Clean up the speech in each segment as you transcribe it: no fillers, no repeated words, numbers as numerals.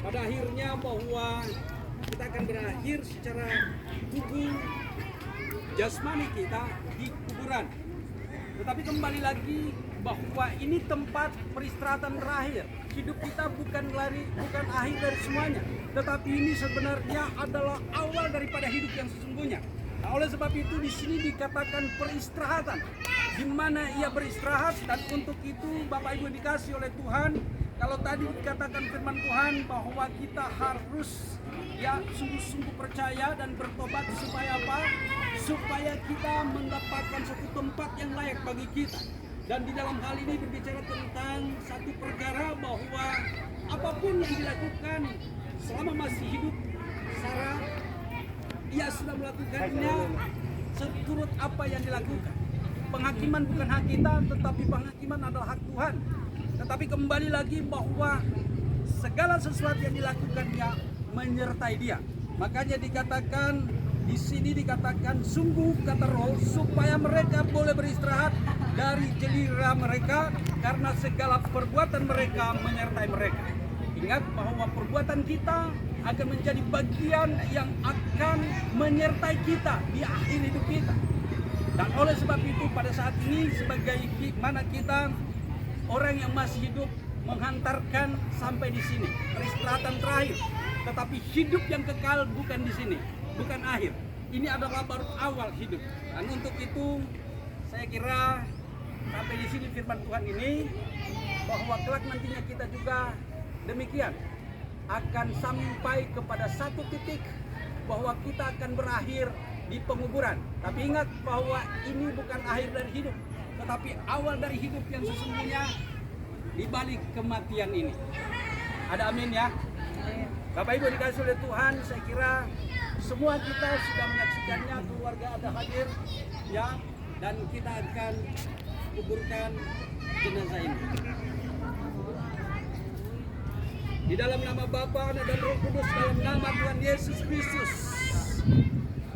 pada akhirnya bahwa kita akan berakhir secara tubuh jasmani kita di kuburan. Tetapi kembali lagi bahwa ini tempat peristirahatan terakhir. Hidup kita bukan akhir dari semuanya, tetapi ini sebenarnya adalah awal daripada hidup yang sesungguhnya. Nah, oleh sebab itu di sini dikatakan peristirahatan, di mana ia beristirahat, dan untuk itu Bapak Ibu dikasih oleh Tuhan. Kalau tadi dikatakan firman Tuhan bahwa kita harus sungguh-sungguh percaya dan bertobat supaya apa? Supaya kita mendapatkan suatu tempat yang layak bagi kita. Dan di dalam hal ini berbicara tentang satu perkara bahwa apapun yang dilakukan selama masih hidup Sarah, ia sudah melakukannya seturut apa yang dilakukan. Penghakiman bukan hak kita, tetapi penghakiman adalah hak Tuhan. Tetapi kembali lagi bahwa segala sesuatu yang dilakukannya menyertai dia. Makanya dikatakan di sini dikatakan sungguh kata Roh supaya mereka boleh beristirahat dari jelira mereka karena segala perbuatan mereka menyertai mereka. Ingat bahwa perbuatan kita akan menjadi bagian yang akan menyertai kita di akhir hidup kita. Dan oleh sebab itu pada saat ini sebagai mana kita orang yang masih hidup menghantarkan sampai di sini peristirahatan terakhir, tetapi hidup yang kekal bukan di sini, bukan akhir. Ini adalah baru awal hidup. Dan untuk itu saya kira sampai di sini firman Tuhan ini bahwa kelak nantinya kita juga demikian akan sampai kepada satu titik bahwa kita akan berakhir di penguburan. Tapi ingat bahwa ini bukan akhir dari hidup, tetapi awal dari hidup yang sesungguhnya di balik kematian ini. Ada amin ya? Bapak Ibu dikasih oleh Tuhan, saya kira semua kita sudah menyaksikannya, keluarga ada hadir ya, dan kita akan kuburkan jenazah ini. Di dalam nama Bapa dan Roh Kudus, dalam nama Tuhan Yesus Kristus,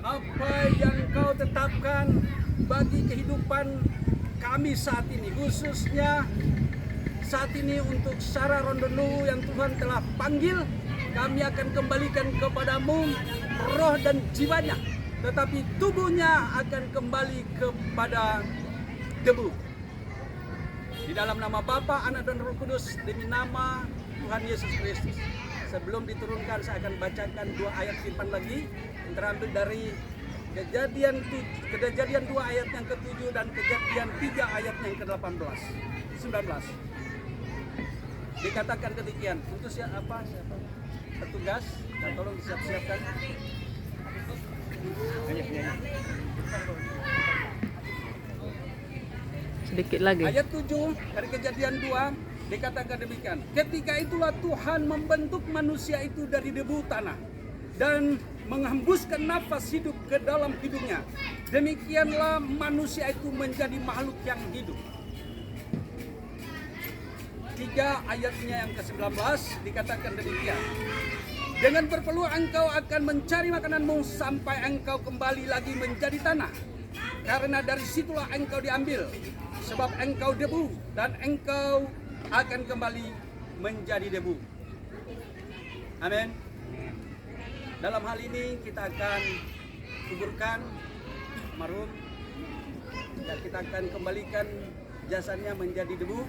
apa yang Kau tetapkan bagi kehidupan kami saat ini, khususnya saat ini untuk Sarah Rondonu yang Tuhan telah panggil, kami akan kembalikan kepadamu roh dan jiwanya, tetapi tubuhnya akan kembali kepada debu. Di dalam nama Bapa, Anak dan Roh Kudus, demi nama Tuhan Yesus Kristus. Sebelum diturunkan saya akan bacakan 2 ayat firman lagi yang terambil dari Kejadian 2 ayat yang ke-7 dan Kejadian 3 ayat yang ke-18, 19. Dikatakan demikian. Untuk siapa petugas, dan tolong disiap-siapkan. Sedikit lagi. Ayat 7 dari Kejadian 2 dikatakan demikian. Ketika itulah Tuhan membentuk manusia itu dari debu tanah dan menghembuskan nafas hidup ke dalam hidungnya. Demikianlah manusia itu menjadi makhluk yang hidup. 3 ayatnya yang ke-19 dikatakan demikian. Dengan berpeluang engkau akan mencari makananmu sampai engkau kembali lagi menjadi tanah. Karena dari situlah engkau diambil. Sebab engkau debu dan engkau akan kembali menjadi debu. Amin. Dalam hal ini kita akan kuburkan almarhum dan kita akan kembalikan jasadnya menjadi debu.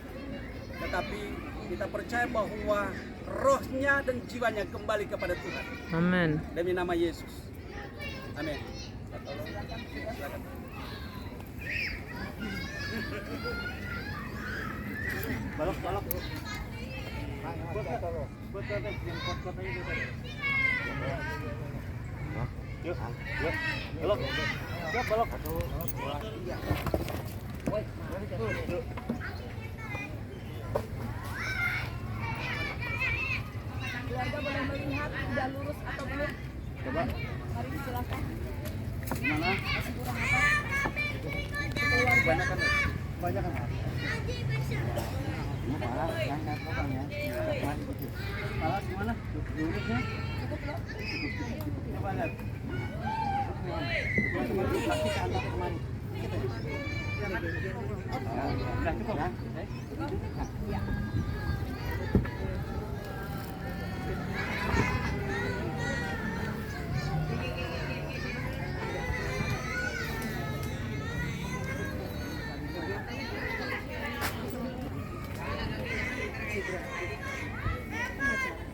Tetapi kita percaya bahwa rohnya dan jiwanya kembali kepada Tuhan. Amin. Demi nama Yesus. Amin. Silakan. Balok. Yuk. Balok. Siap balok. Keluarga boleh melihat sudah lurus atau belum? Coba. Mari silakan. Gimana? Masih kurang apa? Banyak kan? Banyak kan? Malas gimana? Lurusnya? Cukup loh. Coba lihat. Kaki ke atas kemari. Udah cukup ya? Cukup? Ya.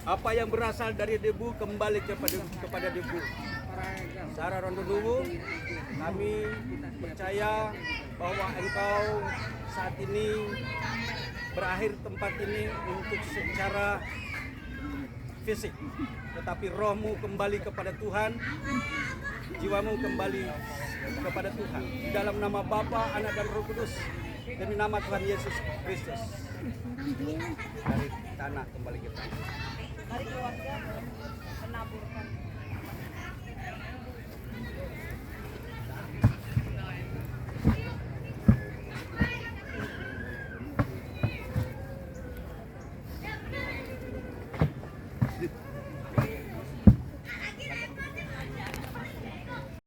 Apa yang berasal dari debu kembali kepada debu. Secara rondonuwu, kami percaya bahwa engkau saat ini berakhir tempat ini untuk secara fisik, tetapi rohmu kembali kepada Tuhan, jiwamu kembali kepada Tuhan. Di dalam nama Bapa, Anak dan Roh Kudus, demi nama Tuhan Yesus Kristus, dari tanah kembali kita. Mari keluarga menaburkan